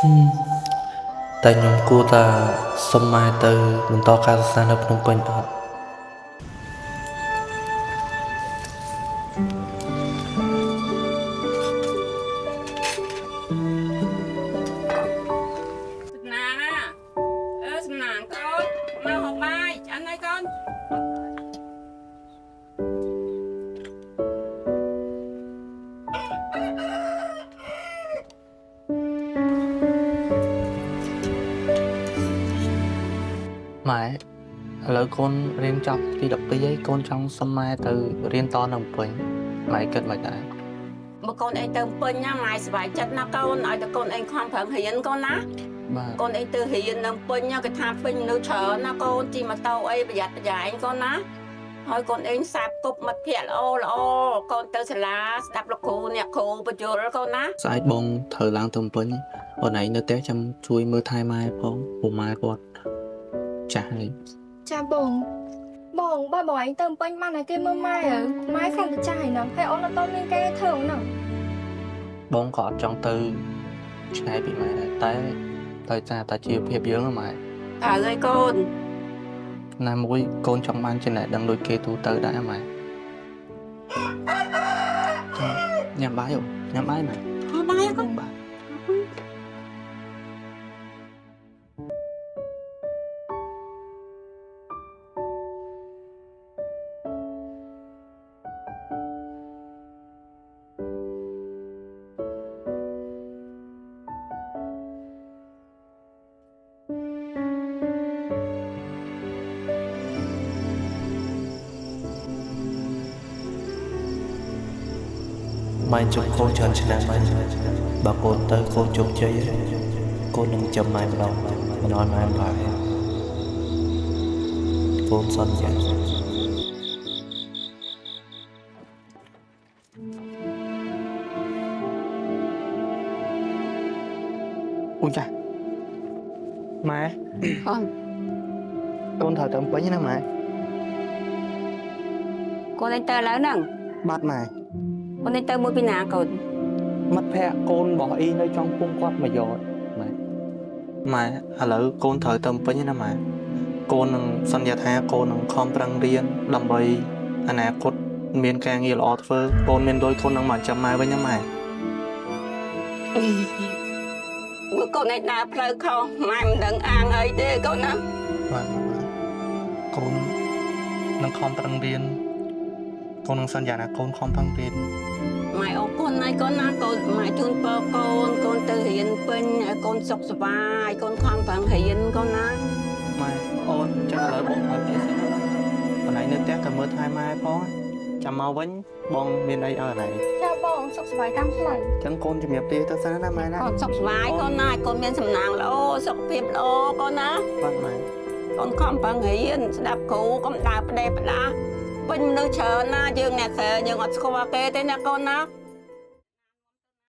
แต่ខ្ញុំគួរតែសុំម៉ែទៅបន្តការសិក្សានៅភ្នំពេញអត់សំណាងសំណាងកូនមកហូបបាយឆ្អិនហើយកូនម៉ែឥឡូវកូនរៀនចប់ទី12ហើយកូនចង់សុំម៉ែទៅរៀនតនៅភ្នំពេញម៉ែគិតមិនដែរបើកូនឯងទៅពេញណាម៉ែសុបាយចិត្តណាកូនឲ្យតែកូនឯងខំប្រឹងរៀនកូនណាបាទកូនឯងទៅរៀននៅពេញគេថាពេញនៅច្រើនណាកូនជិះម៉ូតូអីប្រយ័ត្នប្រយែងកូនណាហើយកូនឯងសាបគប់មិត្តភក្តិល្អកូនទៅសាលាស្ដាប់លោកគ្រូអ្នកគ្រូបញ្យល់កូនណាស្អែកបងត្រូវឡើងទៅភ្នំពេញអូនឯងនៅផ្ទះចាំជួយមើលថែម៉ែផងព្រោះម៉ែគាត់ចាស់ហើយចាបងបើបងឯងទៅពេញបានតែគេមើលម៉ែម៉ែកាន់តែចាស់ហើយហ្នឹងហើយអូនអត់តមានគេធ្វើហ្នឹងបងក៏អត់ចង់ទៅឆ្ងាយពីម៉ែដែរតែដោយសារតែជីវភាពយើងម៉ែតើហើយកូនណាមួយកូនចង់បានចំណេះដឹងដូចគេទូទៅដែរម៉ែញ៉ាំបាយញ៉ាំបាយម៉ែហូបបាយកូនបាទម៉ែជុំកូនច្រើនឆ្នាំហើយបើកូនទៅកូនជោគជ័យកូននឹងចាំម៉ែម្ដងមិនឲ្យម៉ែបាយកូនសន្យាអូចាម៉ែកូនត្រូវទៅពេញណាម៉ែកូនឯងទៅឥឡូវហ្នឹងបាត់ម៉ែកូនឯងទៅមួយពីណាកូនមិត្តភក្តិកូនរបស់អ៊ីនៅtrongភូមិគាត់មកយកម៉ែឥឡូវកូនត្រូវទៅពេញណាម៉ែកូននឹងសន្យាថាកូននឹងខំប្រឹងរៀនដើម្បីអនាគតមានការងារល្អធ្វើកូនមានលុយកូននឹងមកចាំម៉ែវិញណាម៉ែមើលកូនឯងដើរផ្លូវខុសម៉ែមិនដឹងអាងអីទេកូនណាបាទកូននឹងខំប្រឹងរៀនកូននឹងសន្យាថាកូនខំប្រឹងរៀនម៉ែអរគុណហើយកូនណាកូនម៉ែជូនពរកូនទៅរៀនពេញឲ្យកូនសុខសប្បាយកូនខំប្រឹងរៀនកូនណាម៉ែអូនចាំឥឡូវបងទៅផ្ទះសិនណាបងឯងនៅផ្ទះទៅមើលថែម៉ែផងចាំមកវិញបងមានអីឲ្យណែចាបងសុខសប្បាយតាមផ្លូវអញ្ចឹងកូនជំរាបលាទៅសិនណាម៉ែណាកូនសុខសប្បាយកូនណាកូនមានសំណាងល្អសុខភាពល្អកូនណាបាទម៉ែកូនខំប្រឹងរៀនស្ដាប់គ្រូកុំដើរផ្ដេសផ្ដាសពេញមនុស្សច្រើនណាយើងអ្នកស្រីយើងអត់ស្គាល់គេទេណាកូនណា